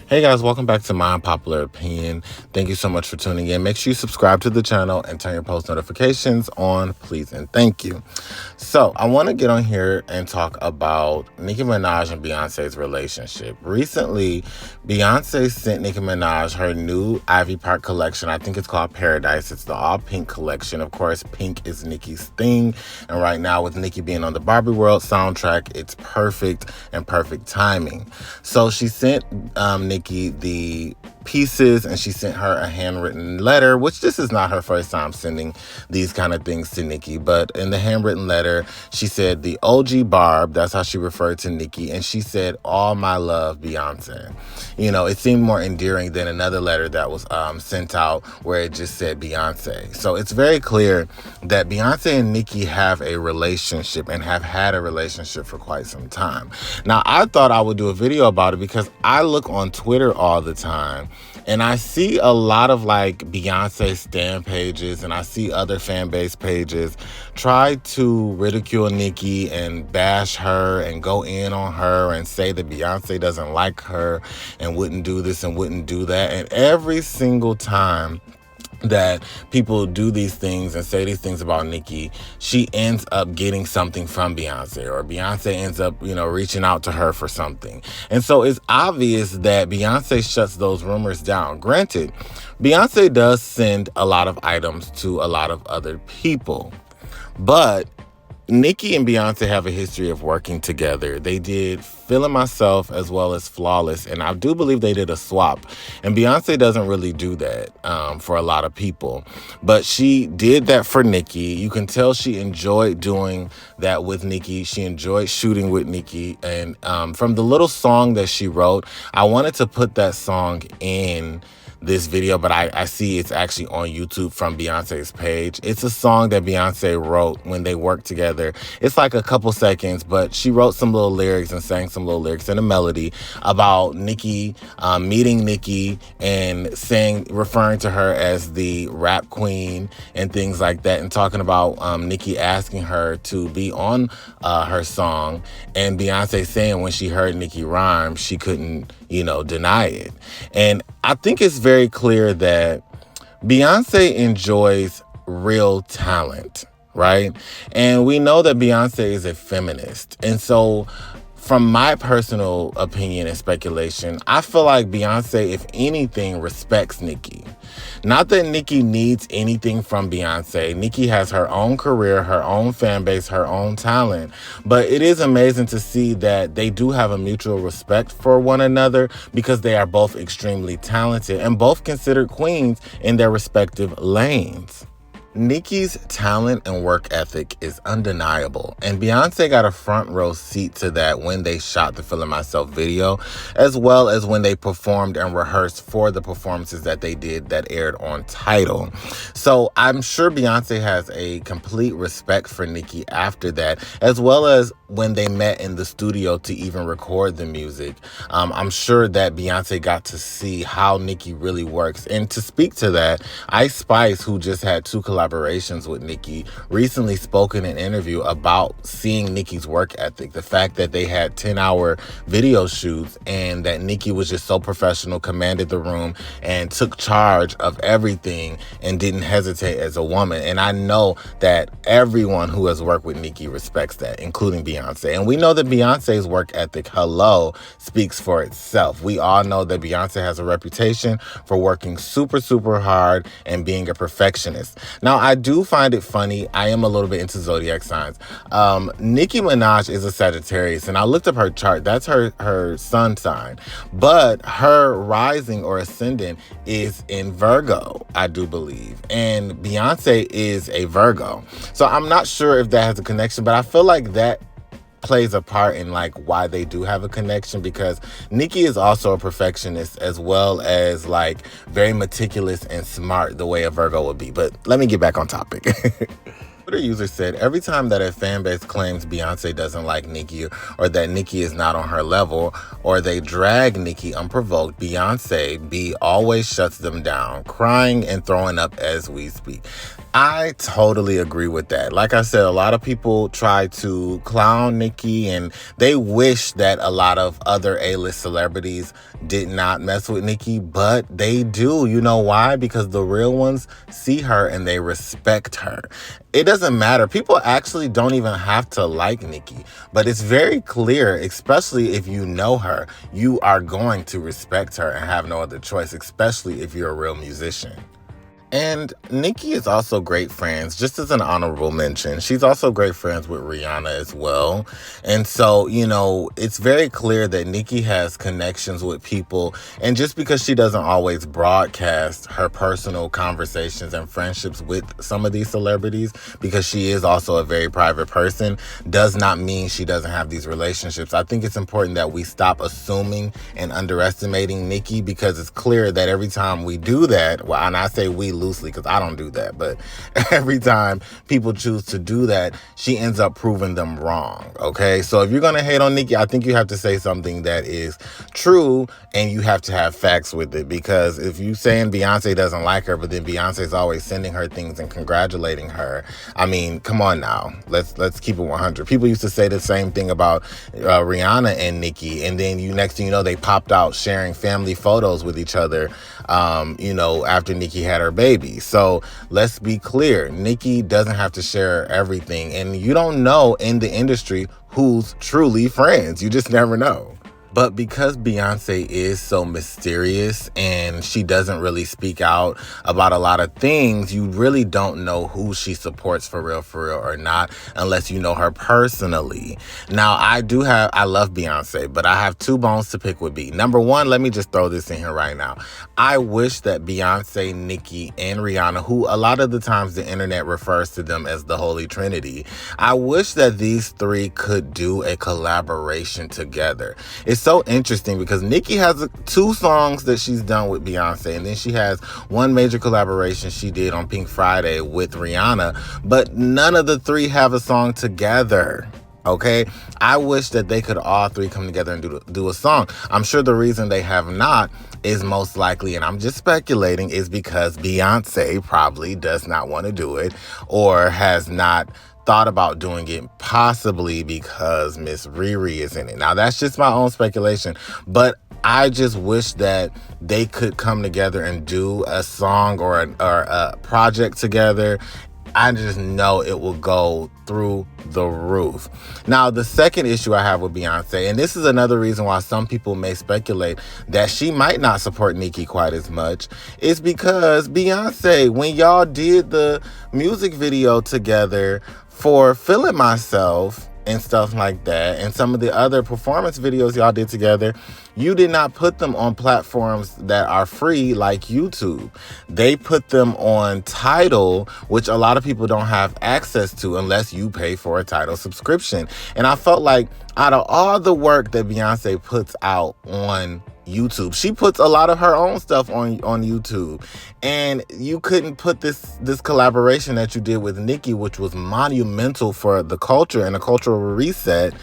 Hey guys, welcome back to My Unpopular Opinion. Thank you so much for tuning in. Make sure you subscribe to the channel and turn your post notifications on, please and thank you. So I want to get on here and talk about Nicki Minaj and Beyonce's relationship. Recently, Beyonce sent Nicki Minaj her new Ivy Park collection. I think it's called Paradise. It's the all pink collection. Of course, pink is Nicki's thing. And right now with Nicki being on the Barbie World soundtrack, it's perfect and perfect timing. So she sent Nicki the pieces and she sent her a handwritten letter, which this is not her first time sending these kind of things to Nicki, but in the handwritten letter, she said the OG Barb, that's how she referred to Nicki, and she said, "All my love, Beyonce." You know, it seemed more endearing than another letter that was sent out where it just said Beyonce. So it's very clear that Beyonce and Nicki have a relationship and have had a relationship for quite some time. Now, I thought I would do a video about it because I look on Twitter all the time and I see a lot of like Beyonce stan pages and I see other fan base pages try to ridicule Nicki and bash her and go in on her and say that Beyonce doesn't like her and wouldn't do this and wouldn't do that. And every single time that people do these things and say these things about Nicki, she ends up getting something from Beyonce, or Beyonce ends up, reaching out to her for something. And so it's obvious that Beyonce shuts those rumors down. Granted, Beyonce does send a lot of items to a lot of other people, but Nicki and Beyonce have a history of working together. They did Feeling Myself as well as Flawless, and I do believe they did a swap. And Beyonce doesn't really do that for a lot of people, but she did that for Nicki. You can tell she enjoyed doing that with Nicki. She enjoyed shooting with Nicki, and from the little song that she wrote, I wanted to put that song in this video, but I see it's actually on YouTube from Beyonce's page. It's a song that Beyonce wrote when they worked together. It's like a couple seconds, but she wrote some little lyrics and sang some little lyrics and a melody about Nicki, meeting Nicki and referring to her as the rap queen and things like that, and talking about Nicki asking her to be on her song, and Beyonce saying when she heard Nicki rhyme, she couldn't, deny it. And I think it's very clear that Beyonce enjoys real talent, right? And we know that Beyonce is a feminist. And so from my personal opinion and speculation, I feel like Beyonce, if anything, respects Nicki. Not that Nicki needs anything from Beyonce. Nicki has her own career, her own fan base, her own talent. But it is amazing to see that they do have a mutual respect for one another because they are both extremely talented and both considered queens in their respective lanes. Nicki's talent and work ethic is undeniable, and Beyonce got a front row seat to that when they shot the Feeling Myself video, as well as when they performed and rehearsed for the performances that they did that aired on Tidal. So I'm sure Beyonce has a complete respect for Nicki after that, as well as when they met in the studio to even record the music. I'm sure that Beyonce got to see how Nicki really works. And to speak to that, Ice Spice, who just had 2 collaborations with Nicki, recently spoke in an interview about seeing Nicki's work ethic, the fact that they had 10-hour video shoots and that Nicki was just so professional, commanded the room, and took charge of everything and didn't hesitate as a woman. And I know that everyone who has worked with Nicki respects that, including Beyonce. And we know that Beyonce's work ethic, speaks for itself. We all know that Beyonce has a reputation for working super, super hard and being a perfectionist. Now, I do find it funny. I am a little bit into zodiac signs. Nicki Minaj is a Sagittarius, and I looked up her chart. That's her sun sign. But her rising or ascendant is in Virgo, I do believe. And Beyonce is a Virgo. So I'm not sure if that has a connection, but I feel like that plays a part in like why they do have a connection, because Nicki is also a perfectionist as well as like very meticulous and smart the way a Virgo would be. But let me get back on topic. Twitter user said, every time that a fan base claims Beyonce doesn't like Nicki or that Nicki is not on her level or they drag Nicki unprovoked, Beyonce B always shuts them down, crying and throwing up as we speak. I totally agree with that. Like I said, a lot of people try to clown Nicki and they wish that a lot of other A-list celebrities did not mess with Nicki, but they do. You know why? Because the real ones see her and they respect her. It doesn't matter. People actually don't even have to like Nicki, but it's very clear, especially if you know her, you are going to respect her and have no other choice, especially if you're a real musician. And Nicki is also great friends, just as an honorable mention. She's also great friends with Rihanna as well. And so, it's very clear that Nicki has connections with people. And just because she doesn't always broadcast her personal conversations and friendships with some of these celebrities, because she is also a very private person, does not mean she doesn't have these relationships. I think it's important that we stop assuming and underestimating Nicki, because it's clear that every time we do that, well, and I say we loosely because I don't do that, but every time people choose to do that, she ends up proving them wrong. Okay, so if you're gonna hate on Nicki, I think you have to say something that is true and you have to have facts with it, because if you saying Beyonce doesn't like her, but then Beyonce's always sending her things and congratulating her, I mean, come on now, let's keep it 100. People used to say the same thing about Rihanna and Nicki, and then next thing you know, they popped out sharing family photos with each other, after Nicki had her baby. So let's be clear, Nicki doesn't have to share everything, and you don't know in the industry who's truly friends. You just never know. But because Beyonce is so mysterious and she doesn't really speak out about a lot of things, you really don't know who she supports for real or not, unless you know her personally. Now, I love Beyonce, but I have two bones to pick with B. Number one, let me just throw this in here right now. I wish that Beyonce, Nicki, and Rihanna, who a lot of the times the internet refers to them as the Holy Trinity, I wish that these three could do a collaboration together. It's so interesting because Nicki has 2 songs that she's done with Beyonce, and then she has one major collaboration she did on Pink Friday with Rihanna, but none of the 3 have a song together. Okay, I wish that they could all 3 come together and do a song. I'm sure the reason they have not is most likely, and I'm just speculating, is because Beyonce probably does not want to do it or has not thought about doing it, possibly because Miss Riri is in it. Now, that's just my own speculation, but I just wish that they could come together and do a song or a project together. I just know it will go through the roof. Now, the second issue I have with Beyonce, and this is another reason why some people may speculate that she might not support Nicki quite as much, is because Beyonce, when y'all did the music video together for Feeling Myself and stuff like that, and some of the other performance videos y'all did together, you did not put them on platforms that are free like YouTube. They put them on Tidal, which a lot of people don't have access to unless you pay for a Tidal subscription. And I felt like out of all the work that Beyonce puts out on YouTube, she puts a lot of her own stuff on YouTube, and you couldn't put this collaboration that you did with Nicki, which was monumental for the culture and a cultural reset,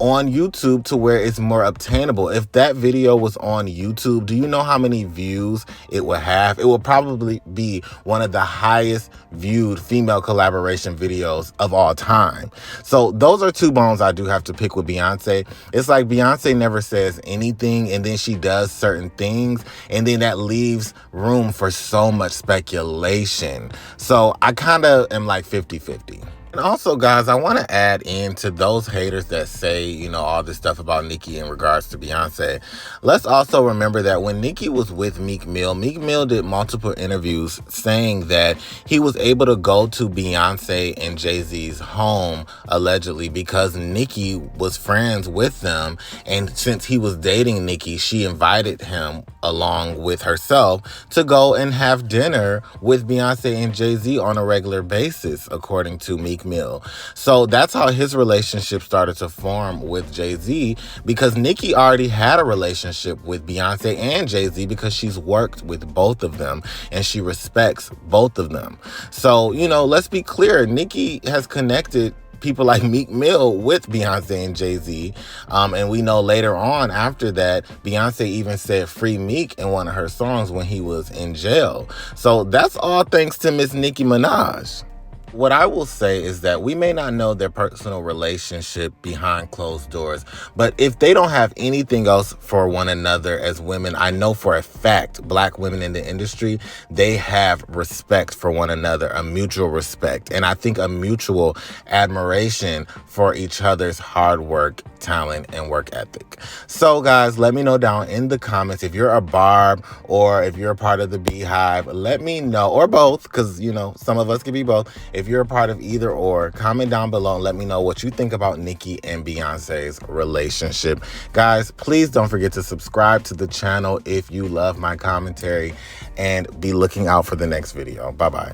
on YouTube to where it's more obtainable. If that video was on YouTube, do you know how many views it would have? It would probably be one of the highest viewed female collaboration videos of all time. So those are 2 bones I do have to pick with Beyonce. It's like Beyonce never says anything, and then she does certain things, and then that leaves room for so much speculation. So I kind of am like 50-50. And also, guys, I want to add in to those haters that say, all this stuff about Nicki in regards to Beyonce. Let's also remember that when Nicki was with Meek Mill did multiple interviews saying that he was able to go to Beyonce and Jay-Z's home, allegedly, because Nicki was friends with them. And since he was dating Nicki, she invited him along with herself to go and have dinner with Beyonce and Jay-Z on a regular basis, according to Meek Meek Mill. So that's how his relationship started to form with Jay-Z, because Nicki already had a relationship with Beyonce and Jay-Z because she's worked with both of them and she respects both of them. So, you know, let's be clear. Nicki has connected people like Meek Mill with Beyonce and Jay-Z. And we know later on after that, Beyonce even said free Meek in one of her songs when he was in jail. So that's all thanks to Miss Nicki Minaj. What I will say is that we may not know their personal relationship behind closed doors, but if they don't have anything else for one another as women, I know for a fact, Black women in the industry, they have respect for one another, a mutual respect, and I think a mutual admiration for each other's hard work, talent, and work ethic. So guys, let me know down in the comments if you're a Barb or if you're a part of the Beehive. Let me know, or both, because, you know, some of us can be both. If you're a part of either or, comment down below and let me know what you think about Nicki and Beyonce's relationship. Guys, please don't forget to subscribe to the channel if you love my commentary, and be looking out for the next video. Bye-bye.